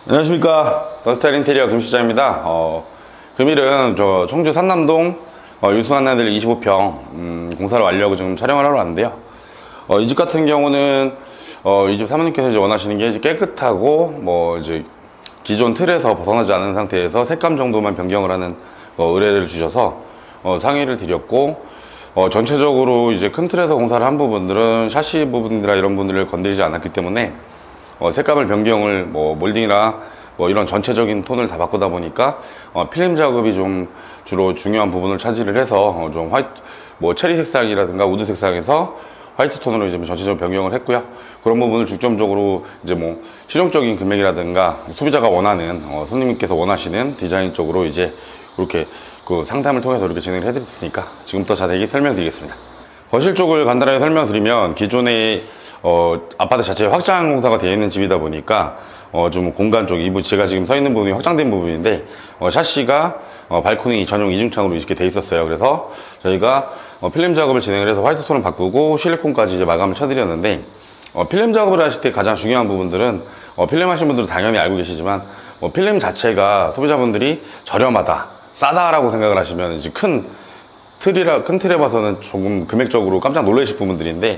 안녕하십니까. 더스타일 인테리어 김실장입니다. 금일은 저 청주 산남동 유승한나들 25평 공사를 완료하고 지금 촬영을 하러 왔는데요. 이 집 같은 경우는 이 집 사모님께서 이제 원하시는 게 이제 깨끗하고 이제 기존 틀에서 벗어나지 않은 상태에서 색감 정도만 변경을 하는 의뢰를 주셔서 상의를 드렸고, 전체적으로 이제 큰 틀에서 공사를 한 부분들은 샤시 부분이나 이런 부분들을 건드리지 않았기 때문에 색감을 변경을 몰딩이나 이런 전체적인 톤을 다 바꾸다 보니까 필름 작업이 좀 주로 중요한 부분을 차지를 해서 좀 화이트 체리 색상이라든가 우드 색상에서 화이트 톤으로 이제 전체적으로 변경을 했고요. 그런 부분을 중점적으로 이제 실용적인 금액이라든가 소비자가 원하는 손님께서 원하시는 디자인 쪽으로 이제 이렇게 그 상담을 통해서 이렇게 진행을 해드렸으니까 지금부터 자세히 설명드리겠습니다. 거실 쪽을 간단하게 설명드리면, 기존에 아파트 자체에 확장 공사가 되어 있는 집이다 보니까 좀 공간 쪽 이부, 제가 지금 서 있는 부분이 확장된 부분인데 샤시가 발코니 전용 이중창으로 이렇게 돼 있었어요. 그래서 저희가 필름 작업을 진행을 해서 화이트 톤을 바꾸고 실리콘까지 이제 마감을 쳐드렸는데, 필름 작업을 하실 때 가장 중요한 부분들은 필름 하신 분들은 당연히 알고 계시지만 필름 자체가 소비자분들이 저렴하다, 싸다라고 생각을 하시면 이제 큰 틀에 봐서는 조금 금액적으로 깜짝 놀라실 부분들인데,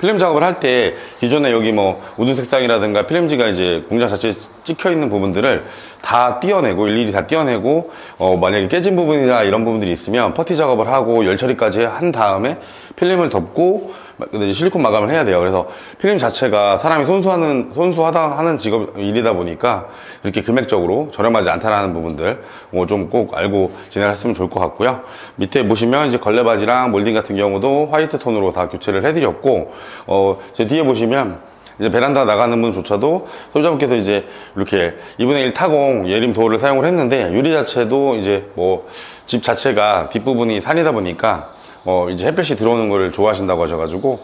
필름 작업을 할 때 기존에 여기 우드 색상이라든가 필름지가 이제 공장 자체에 찍혀 있는 부분들을 다 띄어내고, 일일이 다 띄어내고, 만약에 깨진 부분이나 이런 부분들이 있으면 퍼티 작업을 하고 열 처리까지 한 다음에 필름을 덮고 실리콘 마감을 해야 돼요. 그래서 필름 자체가 사람이 손수하다 하는 일이다 보니까 이렇게 금액적으로 저렴하지 않다라는 부분들 좀 꼭 알고 진행하셨으면 좋을 것 같고요. 밑에 보시면 이제 걸레바지랑 몰딩 같은 경우도 화이트 톤으로 다 교체를 해드렸고, 제 뒤에 보시면 이제 베란다 나가는 분조차도 소비자분께서 이제 이렇게 2분의 1 타공 예림 도어를 사용을 했는데, 유리 자체도 이제 집 자체가 뒷부분이 산이다 보니까 이제 햇볕이 들어오는 거를 좋아하신다고 하셔가지고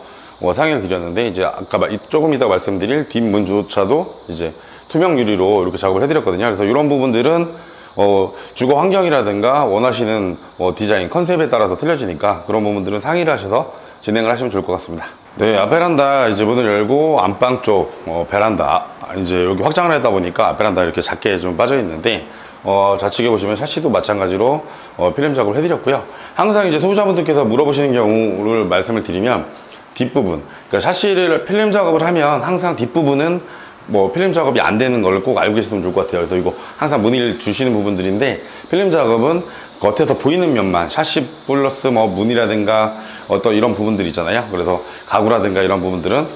상의를 드렸는데, 이제 아까 조금 이따 말씀드릴 뒷문조차도 이제 투명 유리로 이렇게 작업을 해드렸거든요. 그래서 이런 부분들은 주거 환경이라든가 원하시는 디자인 컨셉에 따라서 틀려지니까 그런 부분들은 상의를 하셔서 진행을 하시면 좋을 것 같습니다. 네, 앞베란다 이제 문을 열고 안방 쪽 베란다 이제 여기 확장을 했다 보니까 앞베란다 이렇게 작게 좀 빠져 있는데, 좌측에 보시면 샤시도 마찬가지로 필름 작업을 해드렸고요. 항상 이제 소비자분들께서 물어보시는 경우를 말씀을 드리면, 뒷부분, 그러니까 샤시를 필름 작업을 하면 항상 뒷부분은 필름 작업이 안 되는 걸 꼭 알고 계시면 좋을 것 같아요. 그래서 이거 항상 문의를 주시는 부분들인데, 필름 작업은 겉에서 보이는 면만, 샤시 플러스 문이라든가 어떤 이런 부분들 있잖아요. 그래서 가구라든가 이런 부분들은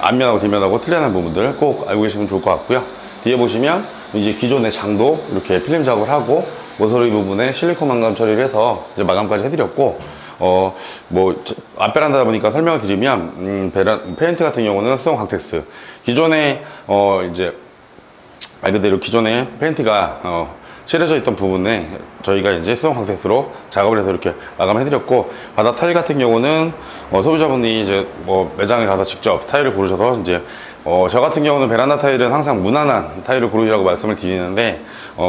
앞면하고 뒷면하고 틀리는 부분들 꼭 알고 계시면 좋을 것 같고요. 뒤에 보시면 이제 기존의 장도 이렇게 필름 작업을 하고 모서리 부분에 실리콘 마감 처리를 해서 이제 마감까지 해드렸고, 앞베란다다 보니까 설명을 드리면, 페인트 같은 경우는 수성 광택스. 기존에, 이제, 말 그대로 기존에 페인트가, 칠해져 있던 부분에 저희가 이제 수성 광택스로 작업을 해서 이렇게 마감을 해드렸고, 바닥 타일 같은 경우는, 소비자분이 이제 매장에 가서 직접 타일을 고르셔서 이제, 저 같은 경우는 베란다 타일은 항상 무난한 타일을 고르시라고 말씀을 드리는데,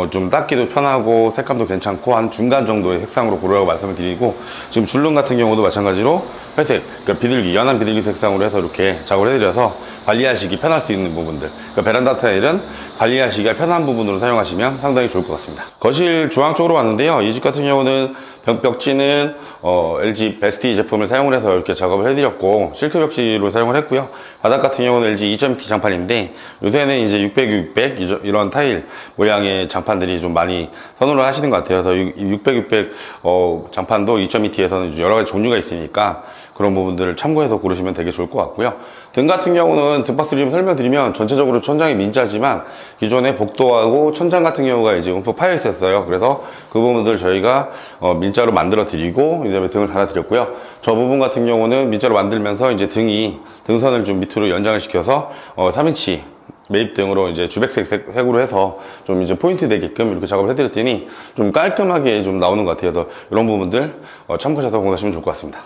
좀 닦기도 편하고 색감도 괜찮고 한 중간 정도의 색상으로 고르라고 말씀을 드리고, 지금 줄눈 같은 경우도 마찬가지로 회색, 그러니까 비둘기, 연한 비둘기 색상으로 해서 이렇게 작업을 해드려서 관리하시기 편할 수 있는 부분들, 그러니까 베란다 타일은 관리하시기가 편한 부분으로 사용하시면 상당히 좋을 것 같습니다. 거실 중앙 쪽으로 왔는데요. 이 집 같은 경우는 벽지는 LG 베스티 제품을 사용을 해서 이렇게 작업을 해드렸고, 실크 벽지로 사용을 했고요. 바닥 같은 경우는 LG 2.2T 장판인데, 요새는 이제 600, 이런 타일 모양의 장판들이 좀 많이 선호를 하시는 것 같아요. 그래서 600 장판도 2.2T에서는 여러 가지 종류가 있으니까 그런 부분들을 참고해서 고르시면 되게 좋을 것 같고요. 등 같은 경우는 등박스를 좀 설명드리면, 전체적으로 천장이 민자지만 기존에 복도하고 천장 같은 경우가 이제 움푹 파여 있었어요. 그래서 그 부분들 저희가 민자로 만들어 드리고 이제 등을 달아 드렸고요. 저 부분 같은 경우는 민자로 만들면서 이제 등선을 좀 밑으로 연장을 시켜서 3인치 매입등으로 이제 주백색 색으로 해서 좀 이제 포인트 되게끔 이렇게 작업을 해드렸더니 좀 깔끔하게 좀 나오는 것 같아요. 그래서 이런 부분들 참고하셔서 공부하시면 좋을 것 같습니다.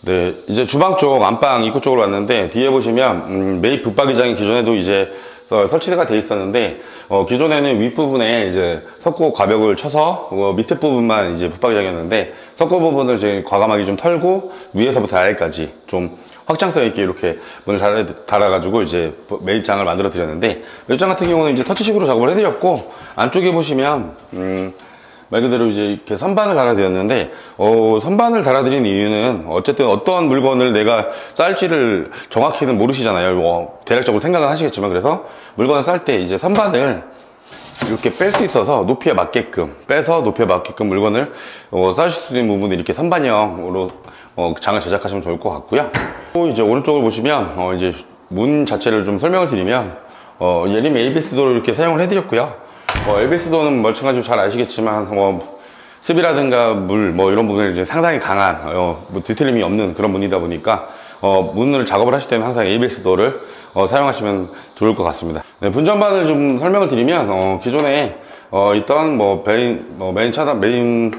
네, 이제 주방 쪽 안방 입구 쪽으로 왔는데, 뒤에 보시면 매입 붙박이장이 기존에도 이제 설치가 되어 있었는데, 기존에는 윗부분에 이제 석고 과벽을 쳐서 밑에 부분만 이제 붙박이장이었는데, 석고 부분을 이제 과감하게 좀 털고 위에서부터 아래까지 좀 확장성 있게 이렇게 문을 달아가지고 이제 매입장을 만들어 드렸는데, 매입장 같은 경우는 이제 터치식으로 작업을 해드렸고, 안쪽에 보시면 말 그대로 이제 이렇게 선반을 달아드렸는데, 선반을 달아드린 이유는 어쨌든 어떤 물건을 내가 쌀지를 정확히는 모르시잖아요. 대략적으로 생각은 하시겠지만, 그래서 물건을 쌀 때 이제 선반을 이렇게 뺄 수 있어서 높이에 맞게끔 빼서 높이에 맞게끔 물건을 쌀 수 있는 부분을 이렇게 선반형으로 장을 제작하시면 좋을 것 같고요. 또 이제 오른쪽을 보시면 이제 문 자체를 좀 설명을 드리면 예림 ABS도를 이렇게 사용을 해드렸고요. ABS도는 마찬가지로 잘 아시겠지만 습이라든가 물 이런 부분에 이제 상당히 강한 뒤틀림이 없는 그런 문이다 보니까 문을 작업을 하실 때는 항상 ABS도를 사용하시면 좋을 것 같습니다. 네, 분전반을 좀 설명을 드리면 기존에 있던 메인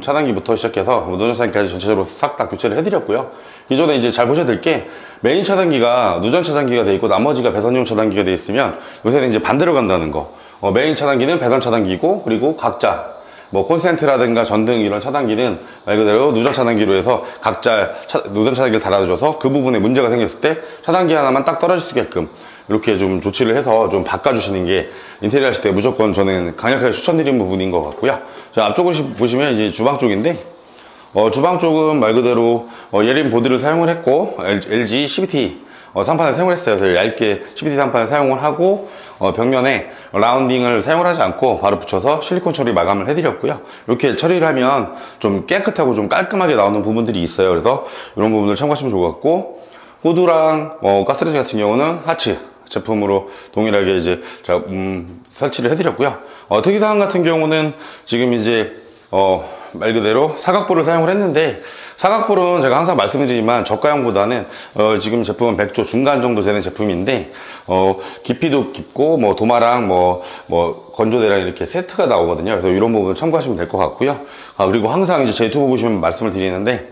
차단기부터 시작해서 누전 차단기까지 전체적으로 싹 다 교체를 해드렸고요. 기존에 이제 잘 보셔야 될 게, 메인 차단기가 누전 차단기가 돼 있고 나머지가 배선용 차단기가 돼 있으면 요새는 이제 반대로 간다는 거. 메인 차단기는 배선 차단기고, 그리고 각자 콘센트라든가 전등 이런 차단기는 말 그대로 누전 차단기로 해서 각자 누전 차단기를 달아줘서 그 부분에 문제가 생겼을 때 차단기 하나만 딱 떨어질 수 있게끔 이렇게 좀 조치를 해서 좀 바꿔주시는 게 인테리어 하실 때 무조건 저는 강력하게 추천드리는 부분인 것 같고요. 자, 앞쪽을 보시면 이제 주방 쪽인데, 주방 쪽은 말 그대로 예림 보드를 사용을 했고, LG CVT 상판을 사용을 했어요. 그래서 얇게 CVT 상판을 사용을 하고, 벽면에 라운딩을 사용을 하지 않고 바로 붙여서 실리콘 처리 마감을 해드렸고요. 이렇게 처리를 하면 좀 깨끗하고 좀 깔끔하게 나오는 부분들이 있어요. 그래서 이런 부분들 참고하시면 좋을 것 같고, 후드랑 가스레인지 같은 경우는 하츠 제품으로 동일하게 이제 설치를 해드렸고요. 특이사항 같은 경우는 지금 이제 말 그대로 사각볼을 사용을 했는데, 사각볼은 제가 항상 말씀드리지만 저가형보다는 지금 제품은 100조 중간 정도 되는 제품인데, 깊이도 깊고 도마랑 건조대랑 이렇게 세트가 나오거든요. 그래서 이런 부분 참고하시면 될 것 같고요. 그리고 항상 이제 제 유튜브 보시면 말씀을 드리는데,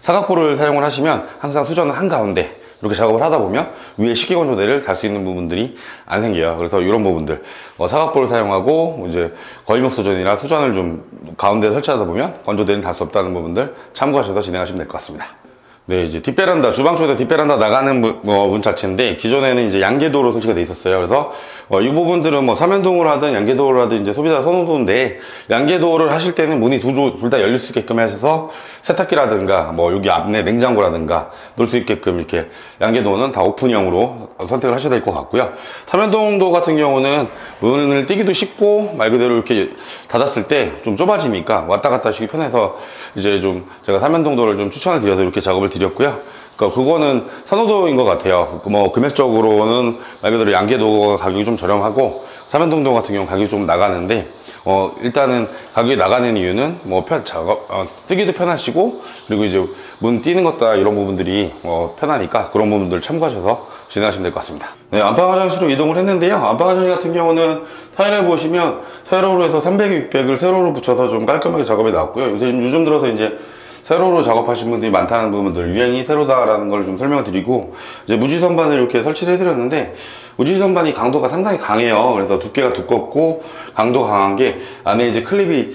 사각볼을 사용을 하시면 항상 수전은 한가운데 이렇게 작업을 하다 보면 위에 식기건조대를 달 수 있는 부분들이 안 생겨요. 그래서 이런 부분들 사각볼을 사용하고 이제 거위목 수전이나 수전을 좀 가운데에 설치하다 보면 건조대는 달 수 없다는 부분들 참고하셔서 진행하시면 될 것 같습니다. 네, 이제 뒷베란다, 주방 쪽에서 뒷베란다 나가는 문 자체인데, 기존에는 이제 양계도로 설치가 돼 있었어요. 그래서 이 부분들은 삼연동으로 하든 양계도로 하든 이제 소비자 선호도인데, 양계도를 하실 때는 문이 둘 다 열릴 수 있게끔 하셔서 세탁기라든가 여기 앞에 냉장고라든가 놓을 수 있게끔 이렇게, 양계도는 다 오픈형으로 선택을 하셔야 될 것 같고요. 삼연동도 같은 경우는 문을 띄기도 쉽고 말 그대로 이렇게 닫았을 때 좀 좁아지니까 왔다 갔다 하시기 편해서 이제 좀 제가 삼연동도를 좀 추천을 드려서 이렇게 작업을 드렸고요. 그거는 선호도인 것 같아요. 금액적으로는 말 그대로 양계도가 가격이 좀 저렴하고, 삼연동도 같은 경우 가격이 좀 나가는데, 일단은 가격이 나가는 이유는 뜨기도 편하시고, 그리고 이제 문 띄는 것다 이런 부분들이 편하니까 그런 부분들 참고하셔서 진행하시면 될 것 같습니다. 네, 안방 화장실로 이동을 했는데요. 안방 화장실 같은 경우는 타일에 보시면 세로로 해서 300, 600을 세로로 붙여서 좀 깔끔하게 작업이 나왔고요. 요즘 들어서 이제 세로로 작업하시는 분들이 많다는 부분들, 유행이 세로다라는 걸 좀 설명을 드리고, 이제 무지선반을 이렇게 설치를 해드렸는데, 무지선반이 강도가 상당히 강해요. 그래서 두께가 두껍고 강도 강한 게, 안에 이제 클립이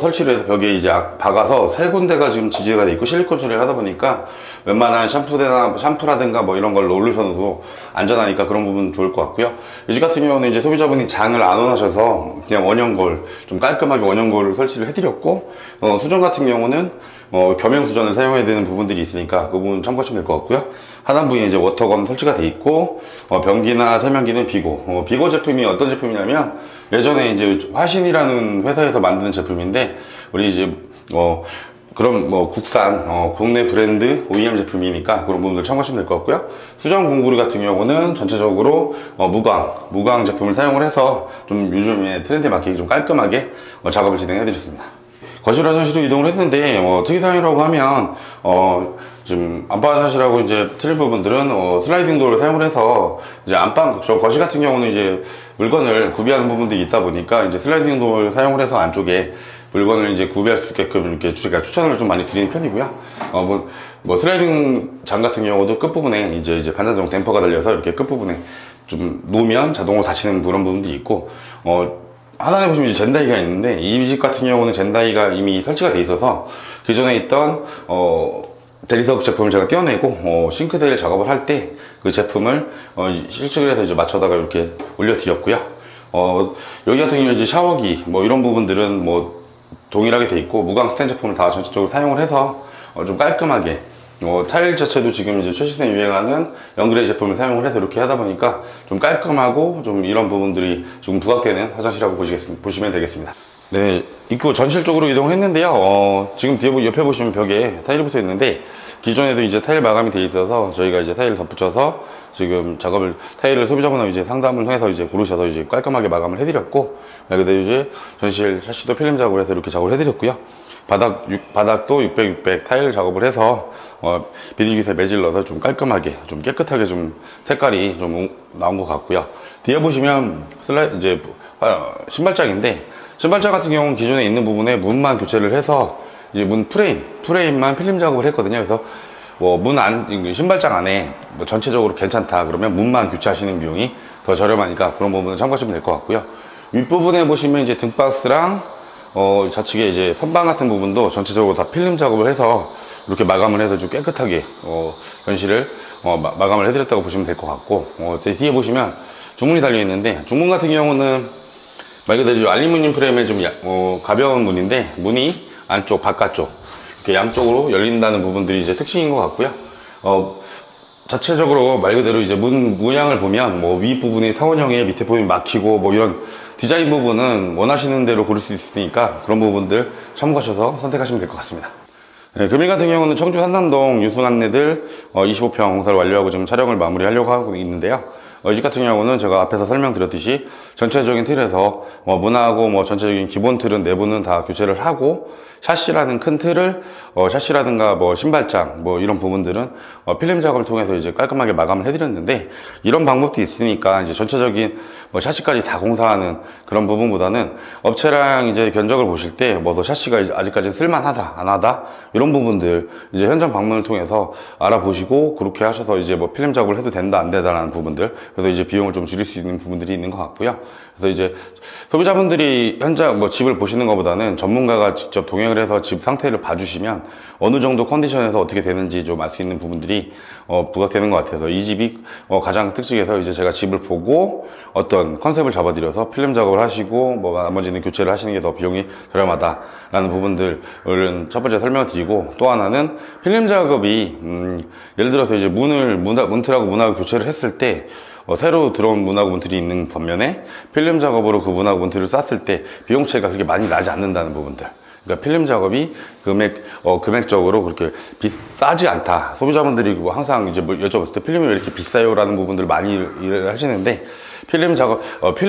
설치를 해서 벽에 이제 박아서 세 군데가 지금 지지가 돼 있고 실리콘 처리를 하다 보니까 웬만한 샴푸라든가 이런 걸 올리셔도 안전하니까 그런 부분 좋을 것 같고요. 이 집 같은 경우는 이제 소비자분이 장을 안 원하셔서 그냥 원형골, 좀 깔끔하게 원형골을 설치를 해드렸고, 수전 같은 경우는 겸용 수전을 사용해야 되는 부분들이 있으니까 그 부분 참고하시면 될 것 같고요. 하단부에 이제 워터건 설치가 돼 있고, 변기나 세면기는 비고. 비고 제품이 어떤 제품이냐면, 예전에 이제 화신이라는 회사에서 만드는 제품인데, 우리 이제 그럼 국산 국내 브랜드 OEM 제품이니까 그런 부분들 참고하시면 될 것 같고요. 수전 공구리 같은 경우는 전체적으로 무광 제품을 사용을 해서 좀 요즘에 트렌드에 맞게 좀 깔끔하게 작업을 진행해 드렸습니다. 거실 화장실로 이동을 했는데, 특이사항이라고 하면 지금 안방 화장실하고 이제 틀린 부분들은 슬라이딩 도어를 사용을 해서, 이제 거실 같은 경우는 이제 물건을 구비하는 부분들이 있다 보니까 이제 슬라이딩 도어를 사용을 해서 안쪽에 물건을 이제 구비할 수 있게끔 이렇게 제가 추천을 좀 많이 드리는 편이고요. 슬라이딩 장 같은 경우도 끝부분에 이제 반사정 댐퍼가 달려서 이렇게 끝부분에 좀 놓으면 자동으로 닫히는 그런 부분들이 있고, 하단에 보시면 이제 젠다이가 있는데, 이 집 같은 경우는 젠다이가 이미 설치가 돼 있어서 기존에 있던 대리석 제품을 제가 떼어내고 싱크대를 작업을 할 때 그 제품을 실측을 해서 이제 맞춰다가 이렇게 올려드렸고요. 여기 같은 경우에 이제 샤워기 뭐 이런 부분들은 뭐 동일하게 돼 있고 무광 스텐 제품을 다 전체적으로 사용을 해서 좀 깔끔하게 타일 자체도 지금 이제 최신에 유행하는 연그레이 제품을 사용을 해서 이렇게 하다 보니까 좀 깔끔하고 좀 이런 부분들이 조금 부각되는 화장실이라고 보시면 되겠습니다. 네, 입구 전실 쪽으로 이동을 했는데요. 지금 뒤에 옆에 보시면 벽에 타일이 붙어 있는데 기존에도 이제 타일 마감이 돼 있어서 저희가 이제 타일을 덧붙여서 지금 타일을 소비자분하고 이제 상담을 해서 이제 고르셔서 이제 깔끔하게 마감을 해드렸고, 그다음에 이제 전실 샤시도 필름 작업을 해서 이렇게 작업을 해드렸고요. 바닥도 600 타일 작업을 해서 비닐기세 매질러서 좀 깔끔하게 좀 깨끗하게 좀 색깔이 좀 나온 것 같고요. 뒤에 보시면 이제 신발장인데, 신발장 같은 경우는 기존에 있는 부분에 문만 교체를 해서 이제 문 프레임만 필름 작업을 했거든요. 그래서 신발장 안에 전체적으로 괜찮다 그러면 문만 교체하시는 비용이 더 저렴하니까 그런 부분을 참고하시면 될 것 같고요. 윗부분에 보시면 이제 등박스랑 좌측에 이제 선방 같은 부분도 전체적으로 다 필름 작업을 해서 이렇게 마감을 해서 좀 깨끗하게 전실을 마감을 해드렸다고 보시면 될 것 같고, 뒤에 보시면 중문이 달려 있는데, 중문 같은 경우는 말 그대로 알루미늄 프레임의 좀 가벼운 문인데, 문이 안쪽 바깥쪽 이렇게 양쪽으로 열린다는 부분들이 이제 특징인 것 같고요. 자체적으로 말 그대로 이제 문 모양을 보면 뭐 윗부분이 타원형에 밑에 부분이 막히고 뭐 이런 디자인 부분은 원하시는 대로 고를 수 있으니까 그런 부분들 참고하셔서 선택하시면 될 것 같습니다. 네, 금일 같은 경우는 청주 산남동 유승안내들 25평 공사를 완료하고 지금 촬영을 마무리하려고 하고 있는데요. 이 집 같은 경우는 제가 앞에서 설명드렸듯이 전체적인 틀에서 문하고 전체적인 기본 틀은 내부는 다 교체를 하고, 샤시라는 큰 틀을 샤시라든가 신발장 이런 부분들은 필름 작업을 통해서 이제 깔끔하게 마감을 해드렸는데, 이런 방법도 있으니까 이제 전체적인 샤시까지 다 공사하는 그런 부분보다는 업체랑 이제 견적을 보실 때 샤시가 아직까지는 쓸만하다 안 하다 이런 부분들 이제 현장 방문을 통해서 알아보시고 그렇게 하셔서 이제 필름 작업을 해도 된다 안 된다라는 부분들, 그래서 이제 비용을 좀 줄일 수 있는 부분들이 있는 것 같고요. 그래서 이제 소비자분들이 현장 집을 보시는 것보다는 전문가가 직접 동행을 해서 집 상태를 봐주시면 어느 정도 컨디션에서 어떻게 되는지 좀 알 수 있는 부분들이 부각되는 것 같아서, 이 집이 가장 특징에서 이제 제가 집을 보고 어떤 컨셉을 잡아드려서 필름 작업을 하시고 나머지는 교체를 하시는 게 더 비용이 저렴하다라는 부분들을 첫 번째 설명을 드리고, 또 하나는 필름 작업이 예를 들어서 이제 문틀하고 문하고 교체를 했을 때 새로 들어온 문하고 문틀이 있는 반면에 필름 작업으로 그 문하고 문틀을 쌌을 때 비용 차이가 그렇게 많이 나지 않는다는 부분들, 그러니까 필름 작업이 금액적으로 그렇게 비싸지 않다. 소비자분들이 항상 이제 여쭤봤을 때 필름이 왜 이렇게 비싸요? 라는 부분들을 많이 일을 하시는데, 필름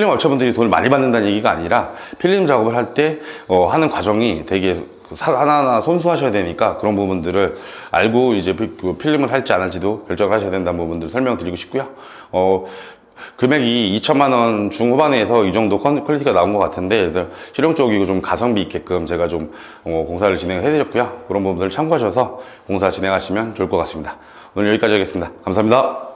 업체분들이 돈을 많이 받는다는 얘기가 아니라 필름 작업을 할 때 하는 과정이 되게 하나하나 손수하셔야 되니까 그런 부분들을 알고 이제 필름을 할지 안 할지도 결정을 하셔야 된다는 부분들을 설명드리고 싶고요. 금액이 2천만 원 중후반에서 이 정도 퀄리티가 나온 것 같은데, 그래서 실용적이고 좀 가성비 있게끔 제가 좀 공사를 진행해 드렸고요. 그런 부분들을 참고하셔서 공사 진행하시면 좋을 것 같습니다. 오늘 여기까지 하겠습니다. 감사합니다.